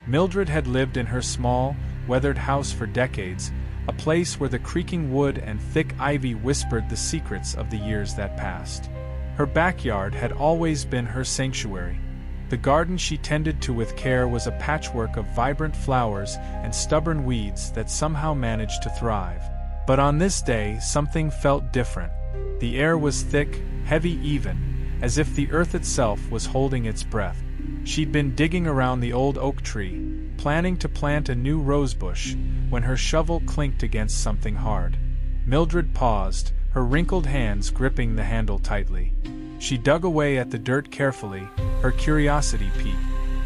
Mildred had lived in her small, weathered house for decades, a place where the creaking wood and thick ivy whispered the secrets of the years that passed. Her backyard had always been her sanctuary. The garden she tended to with care was a patchwork of vibrant flowers and stubborn weeds that somehow managed to thrive. But on this day, something felt different. The air was thick, heavy even, as if the earth itself was holding its breath. She'd been digging around the old oak tree, planning to plant a new rosebush, when her shovel clinked against something hard. Mildred paused, her wrinkled hands gripping the handle tightly. She dug away at the dirt carefully, her curiosity piqued.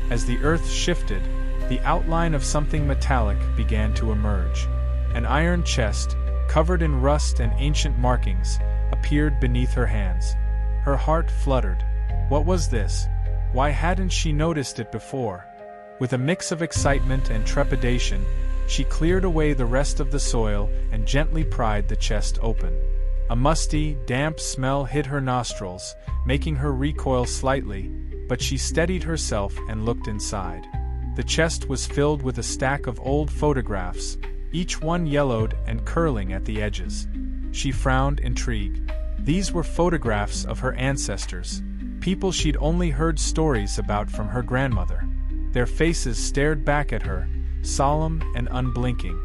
As the earth shifted, the outline of something metallic began to emerge. An iron chest, covered in rust and ancient markings, appeared beneath her hands. Her heart fluttered. What was this? Why hadn't she noticed it before? With a mix of excitement and trepidation, she cleared away the rest of the soil and gently pried the chest open. A musty, damp smell hit her nostrils, making her recoil slightly, but she steadied herself and looked inside. The chest was filled with a stack of old photographs, each one yellowed and curling at the edges. She frowned, intrigued. These were photographs of her ancestors, people she'd only heard stories about from her grandmother. Their faces stared back at her, solemn and unblinking.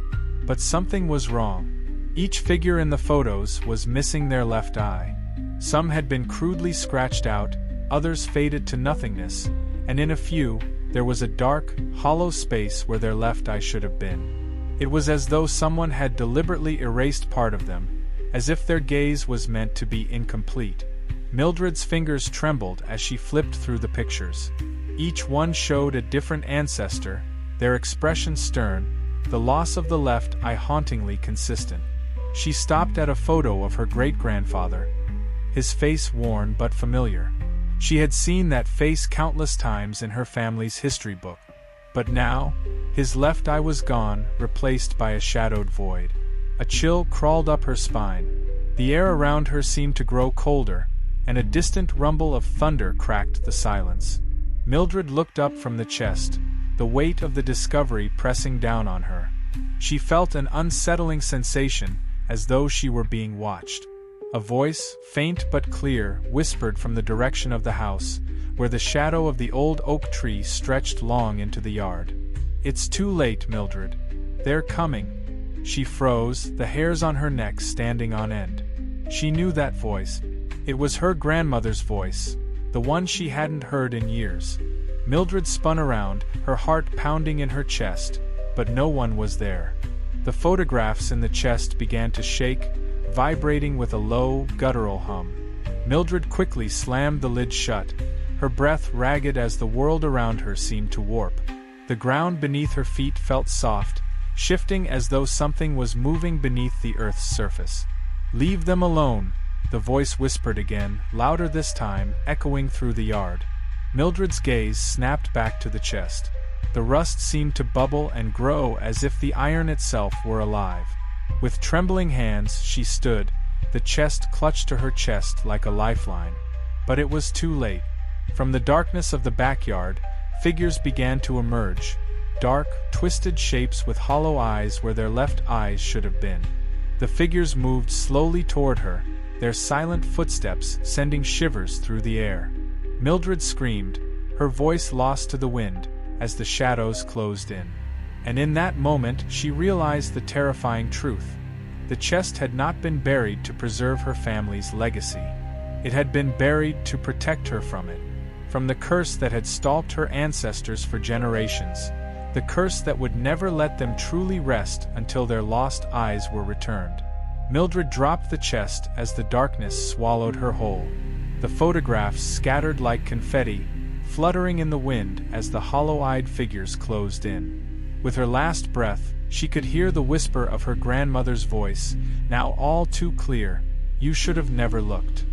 But something was wrong. Each figure in the photos was missing their left eye. Some had been crudely scratched out, others faded to nothingness, and in a few, there was a dark, hollow space where their left eye should have been. It was as though someone had deliberately erased part of them, as if their gaze was meant to be incomplete. Mildred's fingers trembled as she flipped through the pictures. Each one showed a different ancestor, their expression stern, the loss of the left eye hauntingly consistent. She stopped at a photo of her great-grandfather, his face worn but familiar. She had seen that face countless times in her family's history book. But now, his left eye was gone, replaced by a shadowed void. A chill crawled up her spine. The air around her seemed to grow colder, and a distant rumble of thunder cracked the silence. Mildred looked up from the chest, the weight of the discovery pressing down on her. She felt an unsettling sensation, as though she were being watched. A voice, faint but clear, whispered from the direction of the house, where the shadow of the old oak tree stretched long into the yard. "It's too late, Mildred. They're coming." She froze, the hairs on her neck standing on end. She knew that voice. It was her grandmother's voice, the one she hadn't heard in years. Mildred spun around, her heart pounding in her chest, but no one was there. The photographs in the chest began to shake, vibrating with a low, guttural hum. Mildred quickly slammed the lid shut, her breath ragged as the world around her seemed to warp. The ground beneath her feet felt soft, shifting as though something was moving beneath the earth's surface. "Leave them alone," the voice whispered again, louder this time, echoing through the yard. Mildred's gaze snapped back to the chest. The rust seemed to bubble and grow as if the iron itself were alive. With trembling hands, she stood, the chest clutched to her chest like a lifeline. But it was too late. From the darkness of the backyard, figures began to emerge. Dark, twisted shapes with hollow eyes where their left eyes should have been. The figures moved slowly toward her, their silent footsteps sending shivers through the air. Mildred screamed, her voice lost to the wind, as the shadows closed in. And in that moment she realized the terrifying truth. The chest had not been buried to preserve her family's legacy. It had been buried to protect her from it. From the curse that had stalked her ancestors for generations. The curse that would never let them truly rest until their lost eyes were returned. Mildred dropped the chest as the darkness swallowed her whole. The photographs scattered like confetti, fluttering in the wind as the hollow-eyed figures closed in. With her last breath, she could hear the whisper of her grandmother's voice, now all too clear, "You should have never looked."